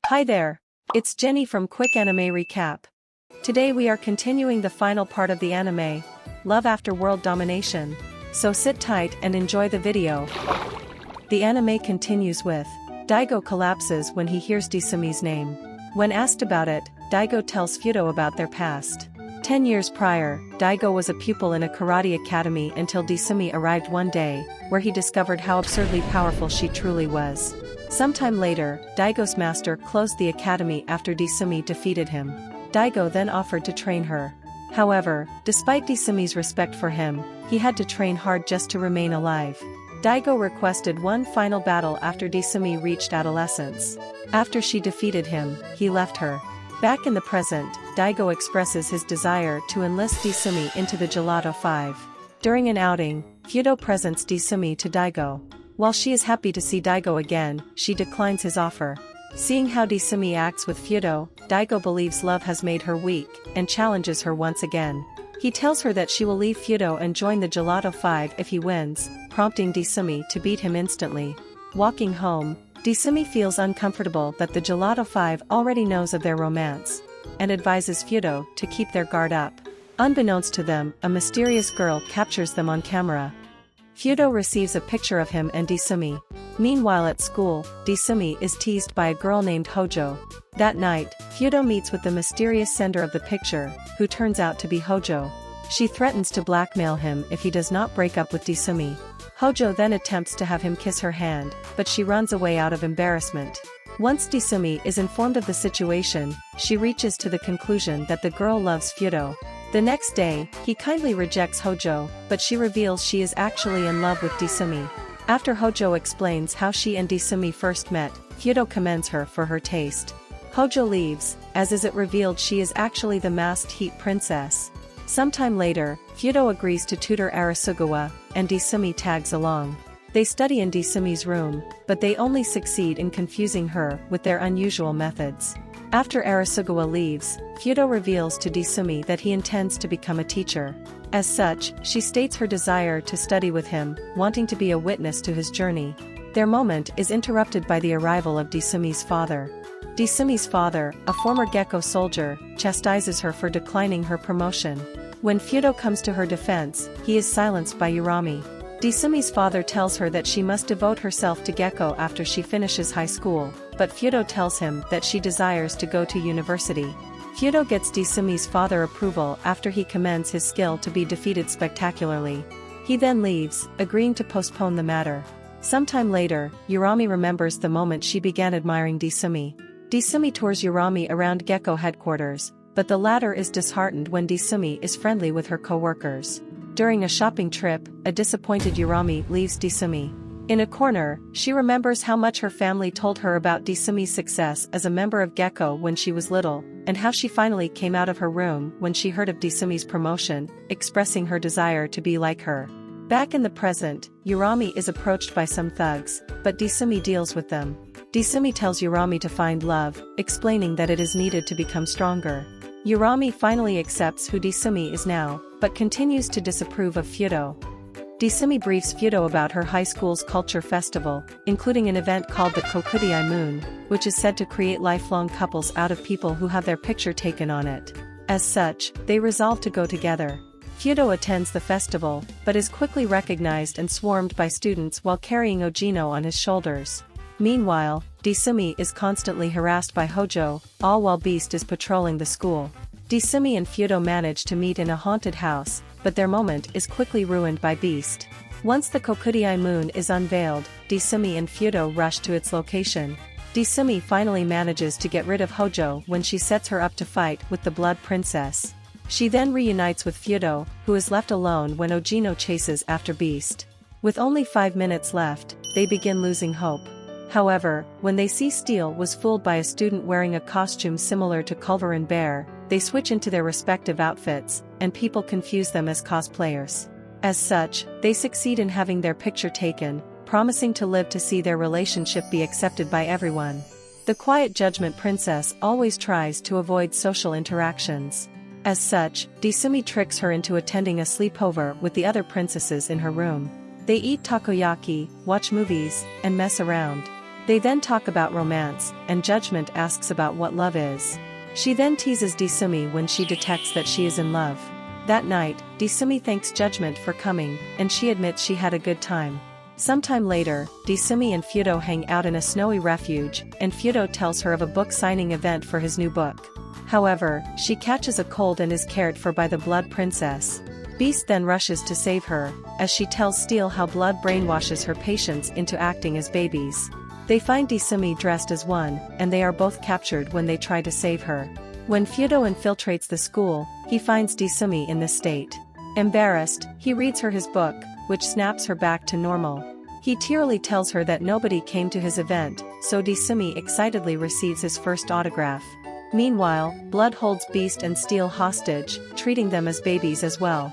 Hi there! It's Jenny from Quick Anime Recap. Today we are continuing the final part of the anime, Love After World Domination. So sit tight and enjoy the video. The anime continues with Daigo collapses when he hears Desumi's name. When asked about it, Daigo tells Fudo about their past. 10 years prior, Daigo was a pupil in a karate academy until Desumi arrived one day, where he discovered how absurdly powerful she truly was. Sometime later, Daigo's master closed the academy after Desumi defeated him. Daigo then offered to train her. However, despite Desumi's respect for him, he had to train hard just to remain alive. Daigo requested one final battle after Desumi reached adolescence. After she defeated him, he left her. Back in the present, Daigo expresses his desire to enlist Desumi into the Gelato 5. During an outing, Fudo presents Desumi to Daigo. While she is happy to see Daigo again, she declines his offer. Seeing how Desumi acts with Fudo, Daigo believes love has made her weak, and challenges her once again. He tells her that she will leave Fudo and join the Gelato 5 if he wins, prompting Desumi to beat him instantly. Walking home, Desumi feels uncomfortable that the Gelato 5 already knows of their romance, and advises Fudo to keep their guard up. Unbeknownst to them, a mysterious girl captures them on camera. Fudo receives a picture of him and Desumi. Meanwhile at school, Desumi is teased by a girl named Hojo. That night, Fudo meets with the mysterious sender of the picture, who turns out to be Hojo. She threatens to blackmail him if he does not break up with Desumi. Hojo then attempts to have him kiss her hand, but she runs away out of embarrassment. Once Desumi is informed of the situation, she reaches to the conclusion that the girl loves Fudo. The next day, he kindly rejects Hojo, but she reveals she is actually in love with Desumi. After Hojo explains how she and Desumi first met, Fudo commends her for her taste. Hojo leaves, as is it revealed she is actually the masked Heat Princess. Sometime later, Fudo agrees to tutor Arasugawa, and Desumi tags along. They study in Desumi's room, but they only succeed in confusing her with their unusual methods. After Arasugawa leaves, Fudo reveals to Desumi that he intends to become a teacher. As such, she states her desire to study with him, wanting to be a witness to his journey. Their moment is interrupted by the arrival of Desumi's father. Desumi's father, a former Gecko soldier, chastises her for declining her promotion. When Fudo comes to her defense, he is silenced by Urami. Desumi's father tells her that she must devote herself to Gecko after she finishes high school, but Fudo tells him that she desires to go to university. Fudo gets Desumi's father approval after he commends his skill to be defeated spectacularly. He then leaves, agreeing to postpone the matter. Sometime later, Urami remembers the moment she began admiring Desumi. Desumi tours Urami around Gecko headquarters, but the latter is disheartened when Desumi is friendly with her co-workers. During a shopping trip, a disappointed Urami leaves Desumi. In a corner, she remembers how much her family told her about Desumi's success as a member of Gecko when she was little, and how she finally came out of her room when she heard of Desumi's promotion, expressing her desire to be like her. Back in the present, Urami is approached by some thugs, but Desumi deals with them. Desumi tells Urami to find love, explaining that it is needed to become stronger. Urami finally accepts who Desumi is now, but continues to disapprove of Fudo. Desumi briefs Fudo about her high school's culture festival, including an event called the Kokudai Moon, which is said to create lifelong couples out of people who have their picture taken on it. As such, they resolve to go together. Fudo attends the festival, but is quickly recognized and swarmed by students while carrying Ojino on his shoulders. Meanwhile, Desumi is constantly harassed by Hojo, all while Beast is patrolling the school. Desumi and Fudo manage to meet in a haunted house, but their moment is quickly ruined by Beast. Once the Kokudai Moon is unveiled, Desumi and Fudo rush to its location. Desumi finally manages to get rid of Hojo when she sets her up to fight with the Blood Princess. She then reunites with Fudo, who is left alone when Ojino chases after Beast. With only 5 minutes left, they begin losing hope. However, when they see Steel was fooled by a student wearing a costume similar to Culverin Bear, they switch into their respective outfits, and people confuse them as cosplayers. As such, they succeed in having their picture taken, promising to live to see their relationship be accepted by everyone. The Quiet Judgment Princess always tries to avoid social interactions. As such, Desumi tricks her into attending a sleepover with the other princesses in her room. They eat takoyaki, watch movies, and mess around. They then talk about romance, and Judgment asks about what love is. She then teases Desumi when she detects that she is in love. That night, Desumi thanks Judgment for coming, and she admits she had a good time. Sometime later, Desumi and Fudo hang out in a snowy refuge, and Fudo tells her of a book signing event for his new book. However, she catches a cold and is cared for by the Blood Princess. Beast then rushes to save her, as she tells Steel how blood brainwashes her patients into acting as babies. They find Desumi dressed as one, and they are both captured when they try to save her. When Fudo infiltrates the school, he finds Desumi in this state. Embarrassed, he reads her his book, which snaps her back to normal. He tearily tells her that nobody came to his event, so Desumi excitedly receives his first autograph. Meanwhile, Blood holds Beast and Steel hostage, treating them as babies as well.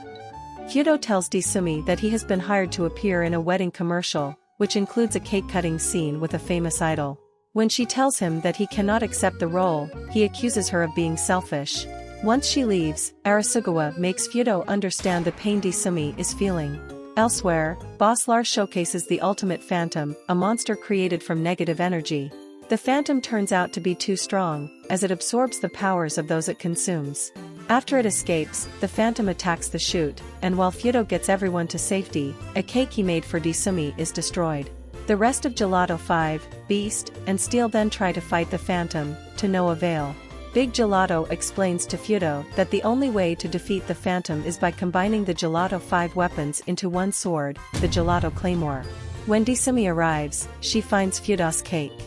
Fudo tells Desumi that he has been hired to appear in a wedding commercial, which includes a cake-cutting scene with a famous idol. When she tells him that he cannot accept the role, he accuses her of being selfish. Once she leaves, Arasugawa makes Fudo understand the pain Desumi is feeling. Elsewhere, Bosslar showcases the ultimate phantom, a monster created from negative energy. The phantom turns out to be too strong, as it absorbs the powers of those it consumes. After it escapes, the phantom attacks the chute, and while Fudo gets everyone to safety, a cake he made for Desumi is destroyed. The rest of Gelato 5, Beast, and Steel then try to fight the phantom, to no avail. Big Gelato explains to Fudo that the only way to defeat the phantom is by combining the Gelato 5 weapons into one sword, the Gelato Claymore. When Desumi arrives, she finds Fudo's cake.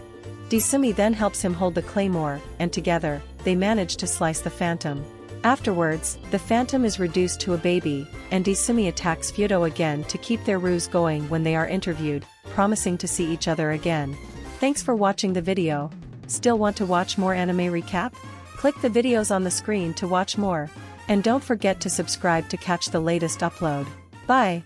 Desumi then helps him hold the claymore, and together, they manage to slice the phantom. Afterwards, the phantom is reduced to a baby, and Desumi attacks Fudo again to keep their ruse going when they are interviewed, promising to see each other again. Thanks for watching the video. Still want to watch more anime recap? Click the videos on the screen to watch more. And don't forget to subscribe to catch the latest upload. Bye!